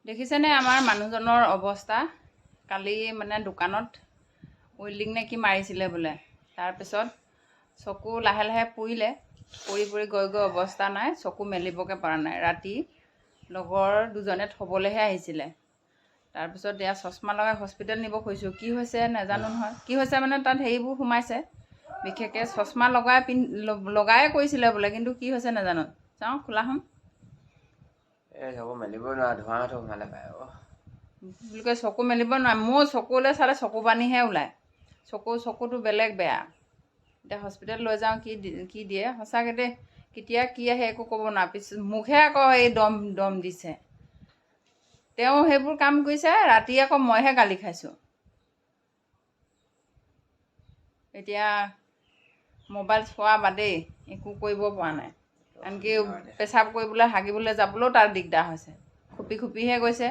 দেখিছেনে আমাৰ মানুহজনৰ অৱস্থা? কালি মানে দোকানত ৱেল্ডিং নে কি মাৰিছিলে বোলে। তাৰপিছত চকু লাহে লাহে পুৰিলে, পৰি পৰি গৈ গৈ অৱস্থা নাই, চকু মেলিবকৈ পৰা নাই। ৰাতি লগৰ দুজনে থ'বলৈহে আহিছিলে। তাৰপিছত এয়া চশমা লগাই হস্পিটেল নিব খুজিছোঁ। কি হৈছে নাজানো নহয়। কি হৈছে মানে তাত হেৰিবোৰ সোমাইছে, বিশেষকৈ চশমা লগাই কৰিছিলে বোলে, কিন্তু কি হৈছে নাজানো। চাওঁ খোলা হ'ম। চকু মেলিবই নোৱাৰা, ধোঁৱাটো সোমালে পায়। বুলি কয় চকু মেলিব নোৱাৰে। মোৰ চকুলৈ চালে চকু পানীহে ওলায়। চকুটো বেলেগ বেয়া। এতিয়া হস্পিটেল লৈ যাওঁ, কি দিয়ে সঁচাকৈ দেই। কেতিয়া কি আহে একো ক'ব নোৱাৰা। মোকহে আকৌ এই দম দিছে। তেওঁ সেইবোৰ কাম কৰিছে, ৰাতি আকৌ মইহে গালি খাইছোঁ। এতিয়া মোবাইল চোৱা বাদেই একো কৰিব পৰা নাই। আনকি পেচাব কৰিবলৈ হাগিবলৈ যাবলৈও তাৰ দিগদাৰ হৈছে। খুপি খুপিহে গৈছে।